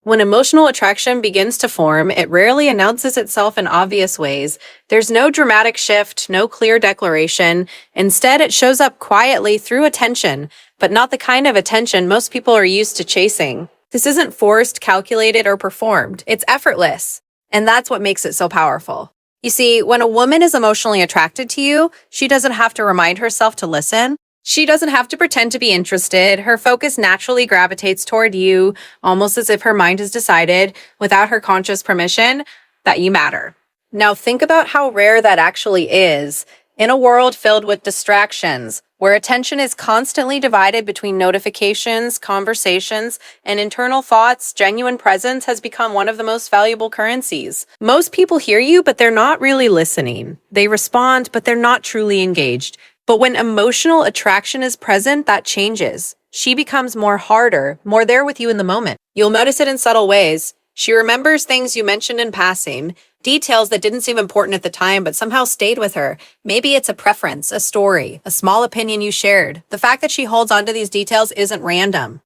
When emotional attraction begins to form, it rarely announces itself in obvious ways. There's no dramatic shift, no clear declaration. Instead, it shows up quietly through attention, but not the kind of attention most people are used to chasing. This isn't forced, calculated, or performed. It's effortless. And that's what makes it so powerful. You see, when a woman is emotionally attracted to you, she doesn't have to remind herself to listen. She doesn't have to pretend to be interested. Her focus naturally gravitates toward you, almost as if her mind has decided, without her conscious permission, that you matter. Now think about how rare that actually is. In a world filled with distractions, where attention is constantly divided between notifications, conversations, and internal thoughts, genuine presence has become one of the most valuable currencies. Most people hear you, but they're not really listening. They respond, but they're not truly engaged. But when emotional attraction is present, that changes. She becomes more harder, more there with you in the moment. You'll notice it in subtle ways. She remembers things you mentioned in passing, details that didn't seem important at the time but somehow stayed with her. Maybe it's a preference, a story, a small opinion you shared. The fact that she holds onto these details isn't random.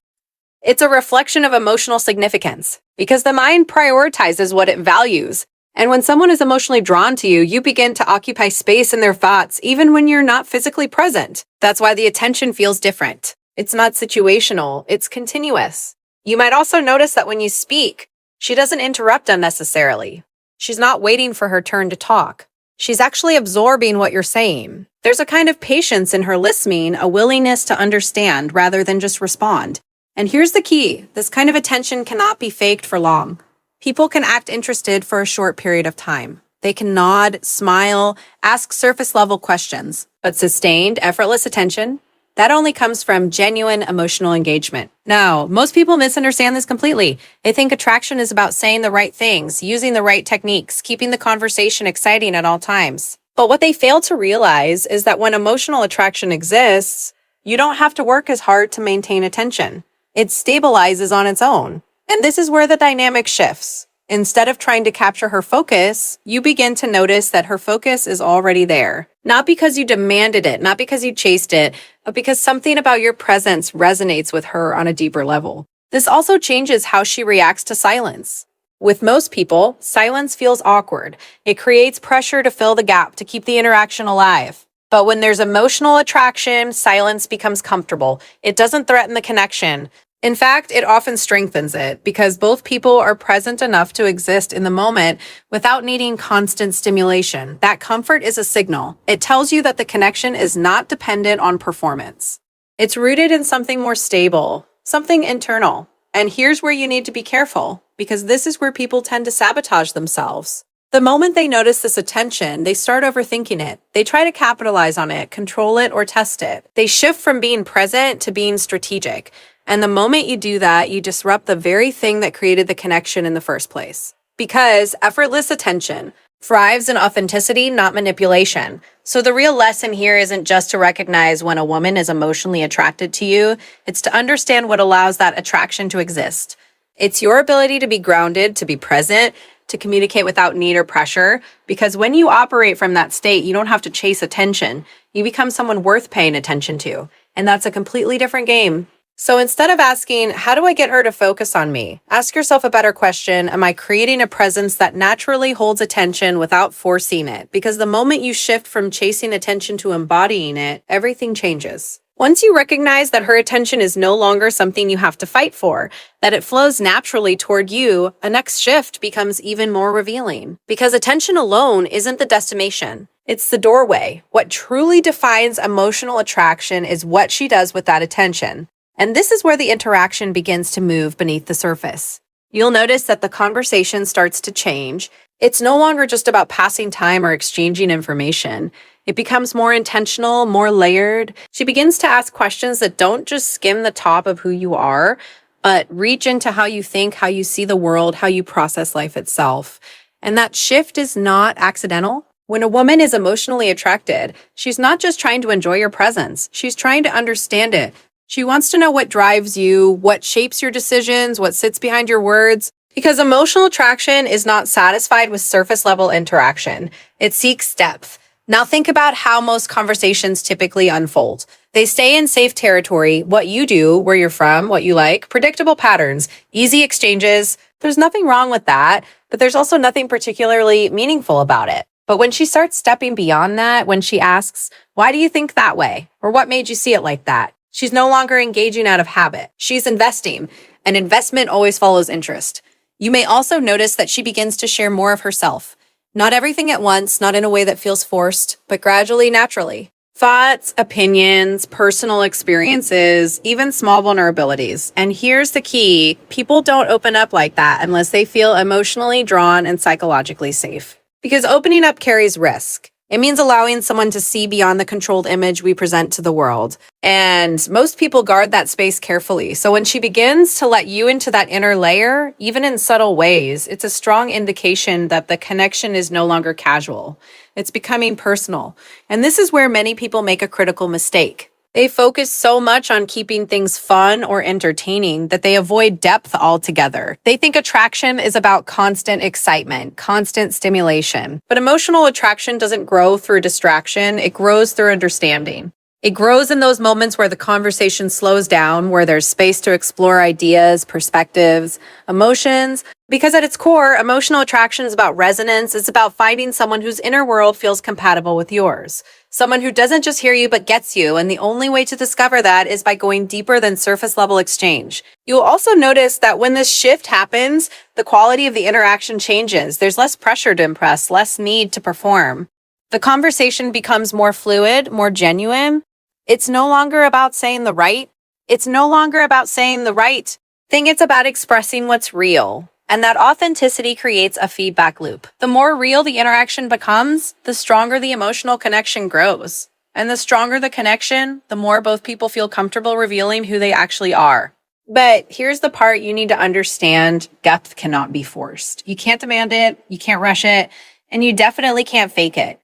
It's a reflection of emotional significance, because the mind prioritizes what it values. And when someone is emotionally drawn to you, you begin to occupy space in their thoughts, even when you're not physically present. That's why the attention feels different. It's not situational, it's continuous. You might also notice that when you speak, she doesn't interrupt unnecessarily. She's not waiting for her turn to talk. She's actually absorbing what you're saying. There's a kind of patience in her listening, a willingness to understand rather than just respond. And here's the key. This kind of attention cannot be faked for long. People can act interested for a short period of time. They can nod, smile, ask surface-level questions. But sustained, effortless attention, that only comes from genuine emotional engagement. Now, most people misunderstand this completely. They think attraction is about saying the right things, using the right techniques, keeping the conversation exciting at all times. But what they fail to realize is that when emotional attraction exists, you don't have to work as hard to maintain attention. It stabilizes on its own. And this is where the dynamic shifts. Instead of trying to capture her focus, you begin to notice that her focus is already there. Not because you demanded it, not because you chased it, but because something about your presence resonates with her on a deeper level. This also changes how she reacts to silence. With most people, silence feels awkward. It creates pressure to fill the gap, to keep the interaction alive. But when there's emotional attraction, silence becomes comfortable. It doesn't threaten the connection. In fact, it often strengthens it because both people are present enough to exist in the moment without needing constant stimulation. That comfort is a signal. It tells you that the connection is not dependent on performance. It's rooted in something more stable, something internal. And here's where you need to be careful, because this is where people tend to sabotage themselves. The moment they notice this attention, they start overthinking it. They try to capitalize on it, control it, or test it. They shift from being present to being strategic. And the moment you do that, you disrupt the very thing that created the connection in the first place. Because effortless attention thrives in authenticity, not manipulation. So the real lesson here isn't just to recognize when a woman is emotionally attracted to you, it's to understand what allows that attraction to exist. It's your ability to be grounded, to be present, to communicate without need or pressure. Because when you operate from that state, you don't have to chase attention. You become someone worth paying attention to. And that's a completely different game. So instead of asking, how do I get her to focus on me? Ask yourself a better question. Am I creating a presence that naturally holds attention without forcing it? Because the moment you shift from chasing attention to embodying it, everything changes. Once you recognize that her attention is no longer something you have to fight for, that it flows naturally toward you, a next shift becomes even more revealing. Because attention alone isn't the destination. It's the doorway. What truly defines emotional attraction is what she does with that attention. And this is where the interaction begins to move beneath the surface. You'll notice that the conversation starts to change. It's no longer just about passing time or exchanging information. It becomes more intentional, more layered. She begins to ask questions that don't just skim the top of who you are, but reach into how you think, how you see the world, how you process life itself. And that shift is not accidental. When a woman is emotionally attracted, she's not just trying to enjoy your presence. She's trying to understand it. She wants to know what drives you, what shapes your decisions, what sits behind your words. Because emotional attraction is not satisfied with surface-level interaction. It seeks depth. Now think about how most conversations typically unfold. They stay in safe territory, what you do, where you're from, what you like, predictable patterns, easy exchanges. There's nothing wrong with that, but there's also nothing particularly meaningful about it. But when she starts stepping beyond that, when she asks, why do you think that way? Or what made you see it like that? She's no longer engaging out of habit. She's investing, and investment always follows interest. You may also notice that she begins to share more of herself. Not everything at once, not in a way that feels forced, but gradually, naturally. Thoughts, opinions, personal experiences, even small vulnerabilities. And here's the key: people don't open up like that unless they feel emotionally drawn and psychologically safe. Because opening up carries risk. It means allowing someone to see beyond the controlled image we present to the world. And most people guard that space carefully. So when she begins to let you into that inner layer, even in subtle ways, it's a strong indication that the connection is no longer casual. It's becoming personal. And this is where many people make a critical mistake. They focus so much on keeping things fun or entertaining that they avoid depth altogether. They think attraction is about constant excitement, constant stimulation. But emotional attraction doesn't grow through distraction, it grows through understanding. It grows in those moments where the conversation slows down, where there's space to explore ideas, perspectives, emotions. Because at its core, emotional attraction is about resonance. It's about finding someone whose inner world feels compatible with yours. Someone who doesn't just hear you, but gets you. And the only way to discover that is by going deeper than surface level exchange. You'll also notice that when this shift happens, the quality of the interaction changes. There's less pressure to impress, less need to perform. The conversation becomes more fluid, more genuine. It's no longer about saying the right. It's no longer about saying the right thing. It's about expressing what's real. And that authenticity creates a feedback loop. The more real the interaction becomes, the stronger the emotional connection grows. And the stronger the connection, the more both people feel comfortable revealing who they actually are. But here's the part you need to understand: depth cannot be forced. You can't demand it, you can't rush it, and you definitely can't fake it.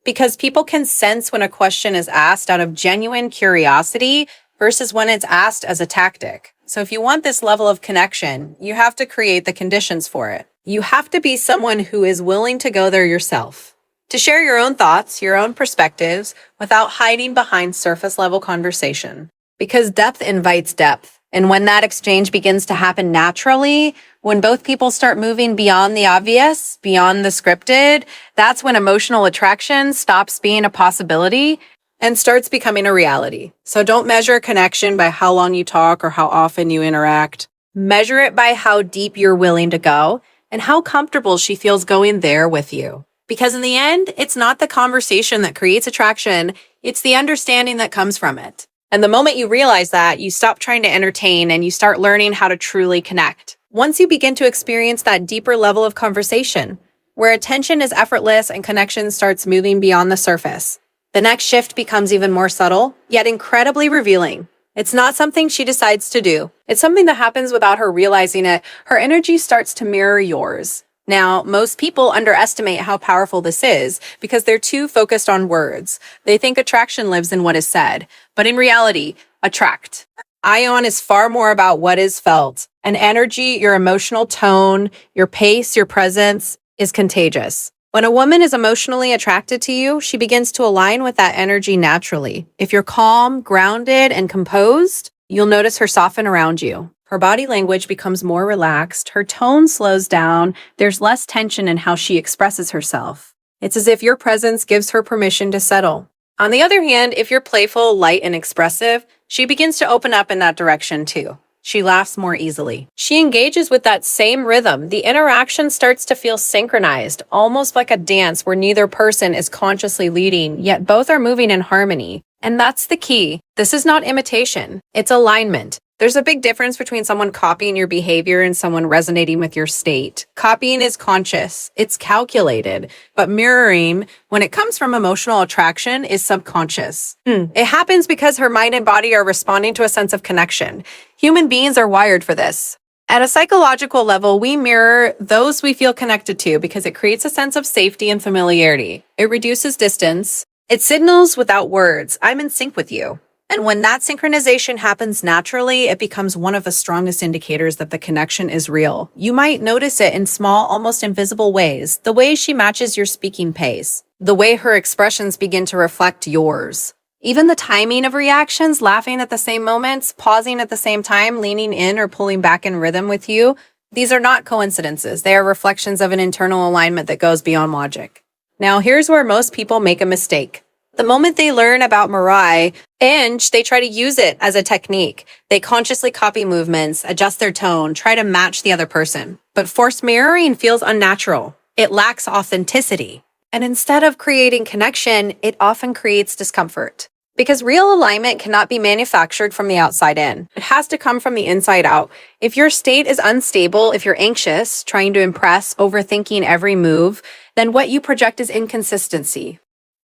Because people can sense when a question is asked out of genuine curiosity versus when it's asked as a tactic. So if you want this level of connection, you have to create the conditions for it. You have to be someone who is willing to go there yourself, to share your own thoughts, your own perspectives, without hiding behind surface level conversation. Because depth invites depth. And when that exchange begins to happen naturally, when both people start moving beyond the obvious, beyond the scripted, that's when emotional attraction stops being a possibility and starts becoming a reality. So don't measure connection by how long you talk or how often you interact. Measure it by how deep you're willing to go and how comfortable she feels going there with you. Because in the end, it's not the conversation that creates attraction, it's the understanding that comes from it. And the moment you realize that, you stop trying to entertain and you start learning how to truly connect. Once you begin to experience that deeper level of conversation, where attention is effortless and connection starts moving beyond the surface, the next shift becomes even more subtle, yet incredibly revealing. It's not something she decides to do. It's something that happens without her realizing it. Her energy starts to mirror yours. Now, most people underestimate how powerful this is because they're too focused on words. They think attraction lives in what is said, but in reality, attract. Ion is far more about what is felt. And energy, your emotional tone, your pace, your presence is contagious. When a woman is emotionally attracted to you, she begins to align with that energy naturally. If you're calm, grounded, and composed, you'll notice her soften around you. Her body language becomes more relaxed, her tone slows down, there's less tension in how she expresses herself. It's as if your presence gives her permission to settle. On the other hand, if you're playful, light, and expressive, she begins to open up in that direction too. She laughs more easily. She engages with that same rhythm. The interaction starts to feel synchronized, almost like a dance where neither person is consciously leading, yet both are moving in harmony. And that's the key. This is not imitation, it's alignment. There's a big difference between someone copying your behavior and someone resonating with your state. Copying is conscious, it's calculated, but mirroring, when it comes from emotional attraction, is subconscious. It happens because her mind and body are responding to a sense of connection. Human beings are wired for this. At a psychological level, we mirror those we feel connected to because it creates a sense of safety and familiarity. It reduces distance. It signals without words, I'm in sync with you. And when that synchronization happens naturally, it becomes one of the strongest indicators that the connection is real. You might notice it in small, almost invisible ways. The way she matches your speaking pace. The way her expressions begin to reflect yours. Even the timing of reactions, laughing at the same moments, pausing at the same time, leaning in or pulling back in rhythm with you. These are not coincidences. They are reflections of an internal alignment that goes beyond logic. Now, here's where most people make a mistake. The moment they learn about Mirai, they try to use it as a technique. They consciously copy movements, adjust their tone, try to match the other person. But forced mirroring feels unnatural. It lacks authenticity. And instead of creating connection, it often creates discomfort. Because real alignment cannot be manufactured from the outside in. It has to come from the inside out. If your state is unstable, if you're anxious, trying to impress, overthinking every move, then what you project is inconsistency.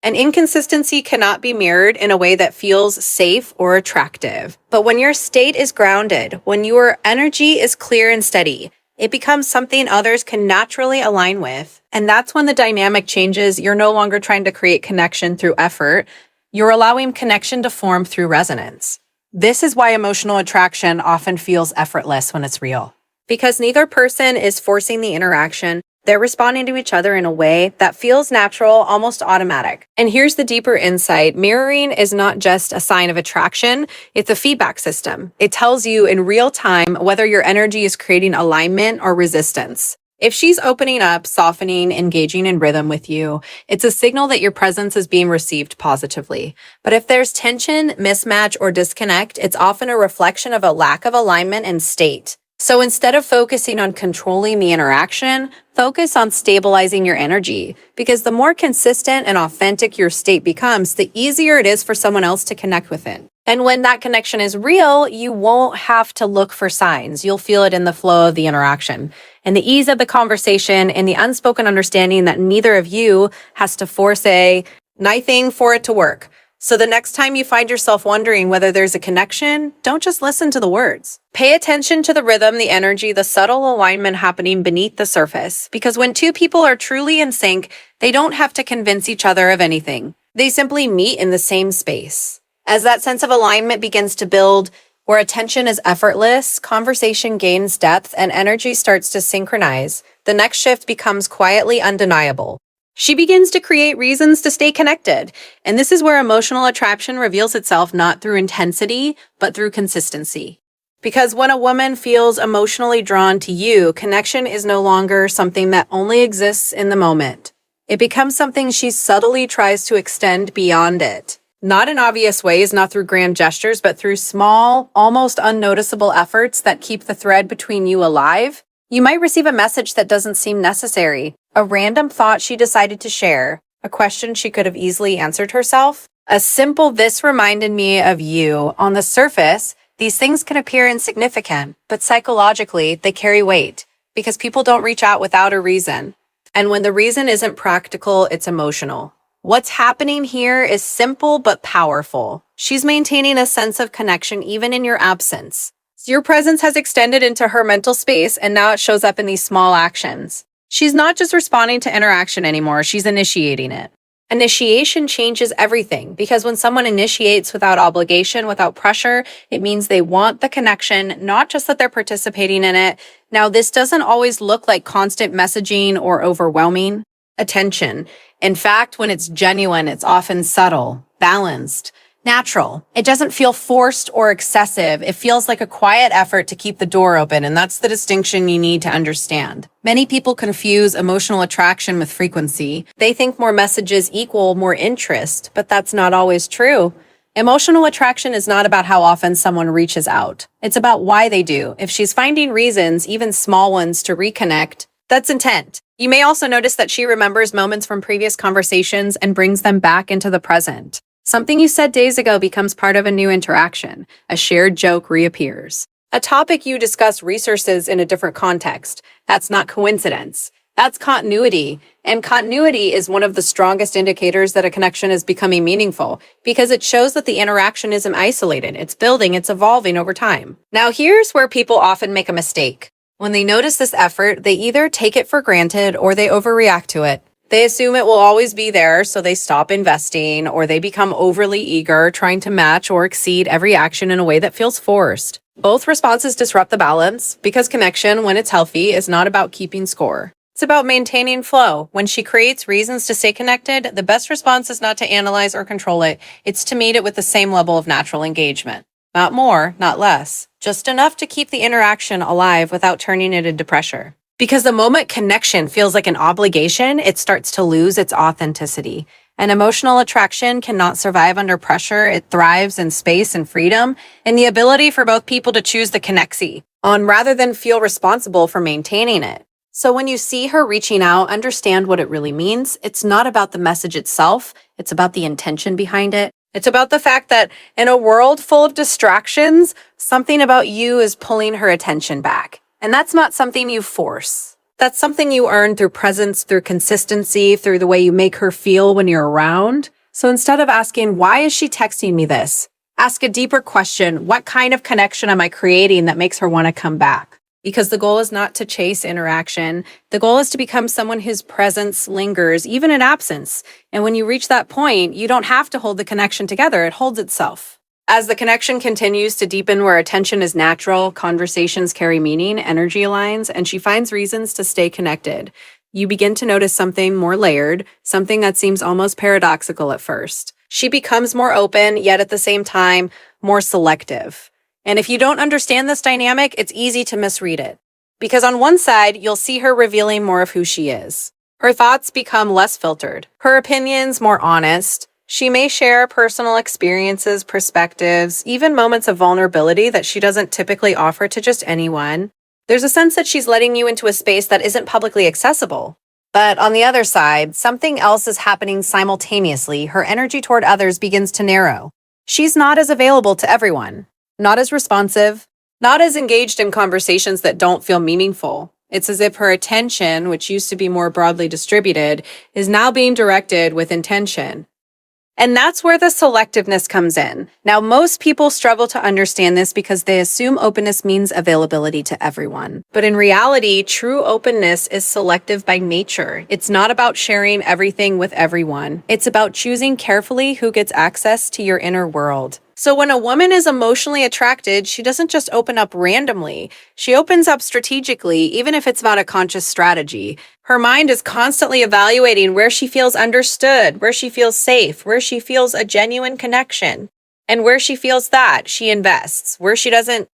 And inconsistency cannot be mirrored in a way that feels safe or attractive. But when your state is grounded, when your energy is clear and steady, it becomes something others can naturally align with. And that's when the dynamic changes. You're no longer trying to create connection through effort. You're allowing connection to form through resonance. This is why emotional attraction often feels effortless when it's real. Because neither person is forcing the interaction. They're responding to each other in a way that feels natural, almost automatic. And here's the deeper insight. Mirroring is not just a sign of attraction, it's a feedback system. It tells you in real time whether your energy is creating alignment or resistance. If she's opening up, softening, engaging in rhythm with you, it's a signal that your presence is being received positively. But if there's tension, mismatch, or disconnect, it's often a reflection of a lack of alignment and state. So instead of focusing on controlling the interaction, focus on stabilizing your energy. Because the more consistent and authentic your state becomes, the easier it is for someone else to connect with it. And when that connection is real, you won't have to look for signs. You'll feel it in the flow of the interaction. And the ease of the conversation and the unspoken understanding that neither of you has to force a knifing for it to work. So the next time you find yourself wondering whether there's a connection, don't just listen to the words. Pay attention to the rhythm, the energy, the subtle alignment happening beneath the surface. Because when two people are truly in sync, they don't have to convince each other of anything. They simply meet in the same space. As that sense of alignment begins to build, where attention is effortless, conversation gains depth, and energy starts to synchronize, the next shift becomes quietly undeniable. She begins to create reasons to stay connected. And this is where emotional attraction reveals itself not through intensity, but through consistency. Because when a woman feels emotionally drawn to you, connection is no longer something that only exists in the moment. It becomes something she subtly tries to extend beyond it. Not in obvious ways, not through grand gestures, but through small, almost unnoticeable efforts that keep the thread between you alive. You might receive a message that doesn't seem necessary, a random thought she decided to share, a question she could have easily answered herself. A simple "this reminded me of you." On the surface, these things can appear insignificant, but psychologically, they carry weight because people don't reach out without a reason. And when the reason isn't practical, it's emotional. What's happening here is simple but powerful. She's maintaining a sense of connection even in your absence. Your presence has extended into her mental space, and now it shows up in these small actions. She's not just responding to interaction anymore, she's initiating it. Initiation changes everything, because when someone initiates without obligation, without pressure, it means they want the connection, not just that they're participating in it. Now, this doesn't always look like constant messaging or overwhelming attention. In fact, when it's genuine, it's often subtle, balanced, natural. It doesn't feel forced or excessive. It feels like a quiet effort to keep the door open, and that's the distinction you need to understand. Many people confuse emotional attraction with frequency. They think more messages equal more interest, but that's not always true. Emotional attraction is not about how often someone reaches out. It's about why they do. If she's finding reasons, even small ones, to reconnect, that's intent. You may also notice that she remembers moments from previous conversations and brings them back into the present. Something you said days ago becomes part of a new interaction. A shared joke reappears. A topic you discuss resurfaces in a different context. That's not coincidence. That's continuity. And continuity is one of the strongest indicators that a connection is becoming meaningful, because it shows that the interaction isn't isolated. It's building, it's evolving over time. Now, here's where people often make a mistake. When they notice this effort, they either take it for granted or they overreact to it. They assume it will always be there, so they stop investing, or they become overly eager, trying to match or exceed every action in a way that feels forced. Both responses disrupt the balance, because connection, when it's healthy, is not about keeping score. It's about maintaining flow. When she creates reasons to stay connected, the best response is not to analyze or control it. It's to meet it with the same level of natural engagement. Not more, not less. Just enough to keep the interaction alive without turning it into pressure. Because the moment connection feels like an obligation, it starts to lose its authenticity. An emotional attraction cannot survive under pressure. It thrives in space and freedom and the ability for both people to choose the connexy on rather than feel responsible for maintaining it. So when you see her reaching out, understand what it really means. It's not about the message itself. It's about the intention behind it. It's about the fact that in a world full of distractions, something about you is pulling her attention back. And that's not something you force. That's something you earn through presence, through consistency, through the way you make her feel when you're around. So instead of asking, why is she texting me this? Ask a deeper question. What kind of connection am I creating that makes her want to come back? Because the goal is not to chase interaction. The goal is to become someone whose presence lingers, even in absence. And when you reach that point, you don't have to hold the connection together. It holds itself. As the connection continues to deepen where attention is natural, conversations carry meaning, energy aligns, and she finds reasons to stay connected. You begin to notice something more layered, something that seems almost paradoxical at first. She becomes more open, yet at the same time, more selective. And if you don't understand this dynamic, it's easy to misread it. Because on one side, you'll see her revealing more of who she is. Her thoughts become less filtered, her opinions more honest. She may share personal experiences, perspectives, even moments of vulnerability that she doesn't typically offer to just anyone. There's a sense that she's letting you into a space that isn't publicly accessible. But on the other side, something else is happening simultaneously. Her energy toward others begins to narrow. She's not as available to everyone, not as responsive, not as engaged in conversations that don't feel meaningful. It's as if her attention, which used to be more broadly distributed, is now being directed with intention. And that's where the selectiveness comes in. Now, most people struggle to understand this because they assume openness means availability to everyone. But in reality, true openness is selective by nature. It's not about sharing everything with everyone. It's about choosing carefully who gets access to your inner world. So when a woman is emotionally attracted, she doesn't just open up randomly. She opens up strategically, even if it's not a conscious strategy. Her mind is constantly evaluating where she feels understood, where she feels safe, where she feels a genuine connection. And where she feels that, she invests. Where she doesn't,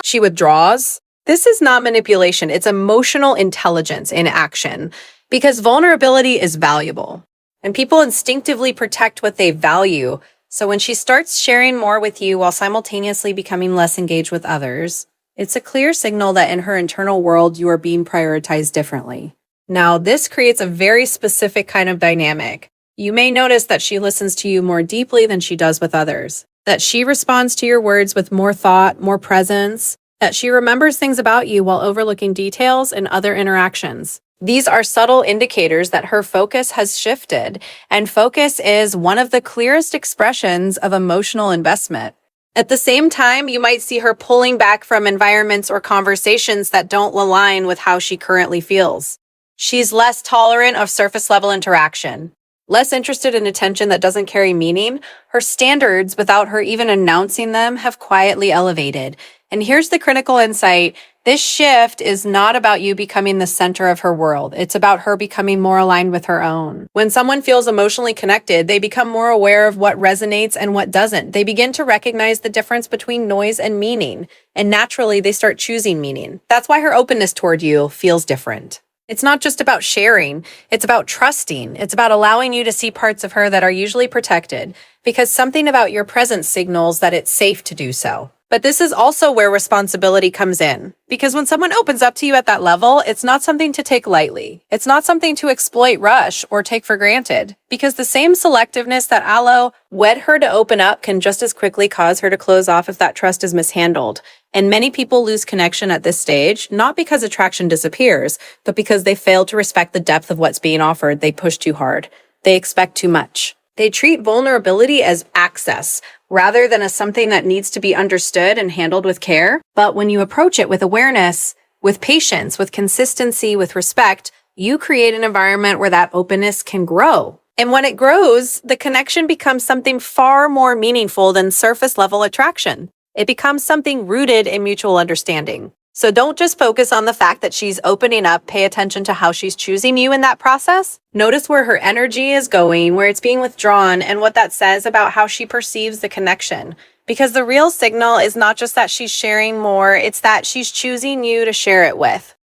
she withdraws. This is not manipulation. It's emotional intelligence in action. Because vulnerability is valuable. And people instinctively protect what they value. So when she starts sharing more with you while simultaneously becoming less engaged with others, it's a clear signal that in her internal world, you are being prioritized differently. Now, this creates a very specific kind of dynamic. You may notice that she listens to you more deeply than she does with others, that she responds to your words with more thought, more presence, that she remembers things about you while overlooking details in other interactions. These are subtle indicators that her focus has shifted, and focus is one of the clearest expressions of emotional investment. At the same time, you might see her pulling back from environments or conversations that don't align with how she currently feels. She's less tolerant of surface-level interaction, less interested in attention that doesn't carry meaning. Her standards, without her even announcing them, have quietly elevated. And here's the critical insight. This shift is not about you becoming the center of her world. It's about her becoming more aligned with her own. When someone feels emotionally connected, they become more aware of what resonates and what doesn't. They begin to recognize the difference between noise and meaning. And naturally, they start choosing meaning. That's why her openness toward you feels different. It's not just about sharing. It's about trusting. It's about allowing you to see parts of her that are usually protected because something about your presence signals that it's safe to do so. But this is also where responsibility comes in. Because when someone opens up to you at that level, it's not something to take lightly. It's not something to exploit, rush, or take for granted. Because the same selectiveness that led her to open up can just as quickly cause her to close off if that trust is mishandled. And many people lose connection at this stage, not because attraction disappears, but because they fail to respect the depth of what's being offered. They push too hard. They expect too much. They treat vulnerability as access, rather than as something that needs to be understood and handled with care. But when you approach it with awareness, with patience, with consistency, with respect, you create an environment where that openness can grow. And when it grows, the connection becomes something far more meaningful than surface level attraction. It becomes something rooted in mutual understanding. So don't just focus on the fact that she's opening up. Pay attention to how she's choosing you in that process. Notice where her energy is going, where it's being withdrawn, and what that says about how she perceives the connection. Because the real signal is not just that she's sharing more, it's that she's choosing you to share it with.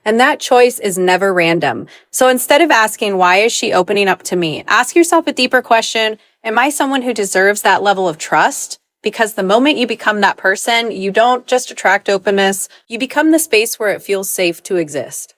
And that choice is never random. So instead of asking, why is she opening up to me? Ask yourself a deeper question. Am I someone who deserves that level of trust? Because the moment you become that person, you don't just attract openness, you become the space where it feels safe to exist.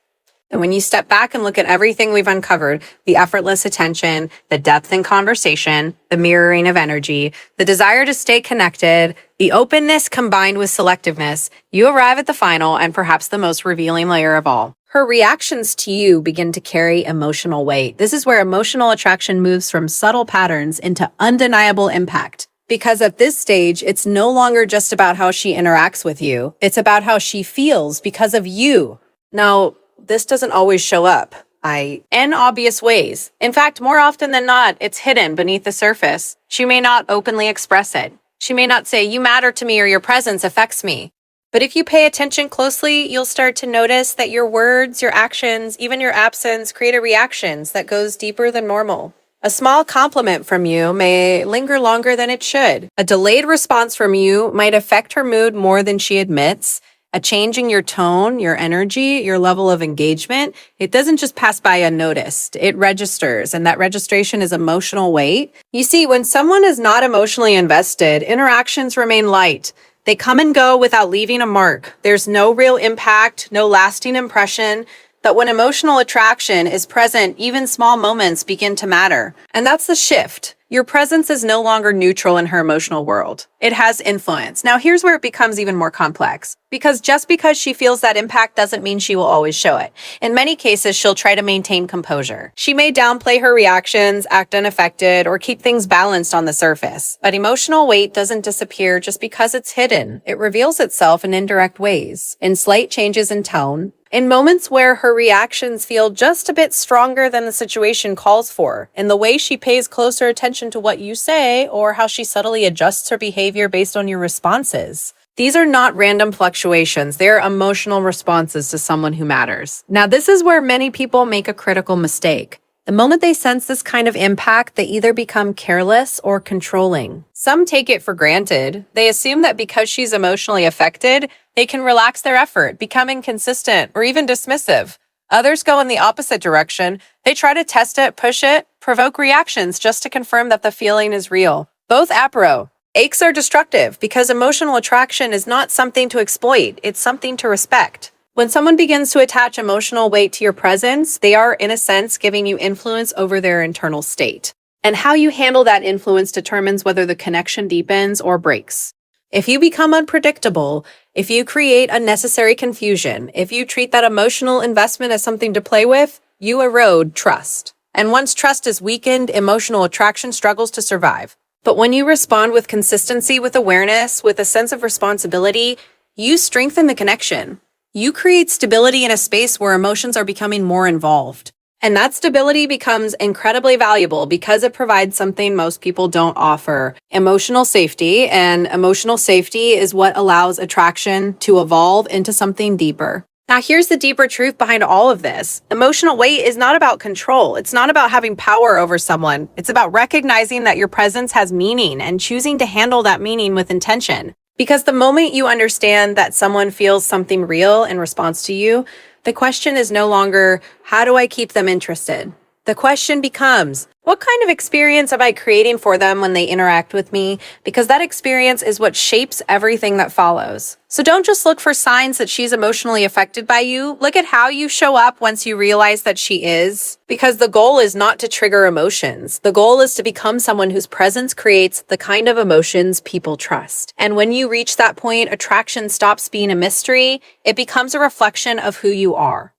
And when you step back and look at everything we've uncovered, the effortless attention, the depth in conversation, the mirroring of energy, the desire to stay connected, the openness combined with selectiveness, you arrive at the final and perhaps the most revealing layer of all. Her reactions to you begin to carry emotional weight. This is where emotional attraction moves from subtle patterns into undeniable impact. Because at this stage, it's no longer just about how she interacts with you. It's about how she feels because of you. Now, this doesn't always show up in obvious ways. In fact, more often than not, it's hidden beneath the surface. She may not openly express it. She may not say, you matter to me or your presence affects me. But if you pay attention closely, you'll start to notice that your words, your actions, even your absence create a reaction that goes deeper than normal. A small compliment from you may linger longer than it should. A delayed response from you might affect her mood more than she admits. A change in your tone, your energy, your level of engagement, it doesn't just pass by unnoticed. It registers, and that registration is emotional weight. You see, when someone is not emotionally invested, interactions remain light. They come and go without leaving a mark. There's no real impact, no lasting impression. But when emotional attraction is present, even small moments begin to matter. And that's the shift. Your presence is no longer neutral in her emotional world. It has influence. Now, here's where it becomes even more complex. Because just because she feels that impact doesn't mean she will always show it. In many cases, she'll try to maintain composure. She may downplay her reactions, act unaffected, or keep things balanced on the surface. But emotional weight doesn't disappear just because it's hidden. It reveals itself in indirect ways, in slight changes in tone, in moments where her reactions feel just a bit stronger than the situation calls for, in the way she pays closer attention to what you say or how she subtly adjusts her behavior based on your responses. These are not random fluctuations. They are emotional responses to someone who matters. Now, this is where many people make a critical mistake. The moment they sense this kind of impact, they either become careless or controlling. Some take it for granted. They assume that because she's emotionally affected, they can relax their effort, become inconsistent, or even dismissive. Others go in the opposite direction. They try to test it, push it, provoke reactions just to confirm that the feeling is real. Both apro. Aches are destructive because emotional attraction is not something to exploit. It's something to respect. When someone begins to attach emotional weight to your presence, they are, in a sense, giving you influence over their internal state. And how you handle that influence determines whether the connection deepens or breaks. If you become unpredictable, if you create unnecessary confusion, if you treat that emotional investment as something to play with, you erode trust. And once trust is weakened, emotional attraction struggles to survive. But when you respond with consistency, with awareness, with a sense of responsibility, you strengthen the connection. You create stability in a space where emotions are becoming more involved. And that stability becomes incredibly valuable because it provides something most people don't offer: emotional safety. And emotional safety is what allows attraction to evolve into something deeper. Now, here's the deeper truth behind all of this. Emotional weight is not about control. It's not about having power over someone. It's about recognizing that your presence has meaning and choosing to handle that meaning with intention. Because the moment you understand that someone feels something real in response to you, the question is no longer, how do I keep them interested? The question becomes, what kind of experience am I creating for them when they interact with me? Because that experience is what shapes everything that follows. So don't just look for signs that she's emotionally affected by you. Look at how you show up once you realize that she is. Because the goal is not to trigger emotions. The goal is to become someone whose presence creates the kind of emotions people trust. And when you reach that point, attraction stops being a mystery. It becomes a reflection of who you are.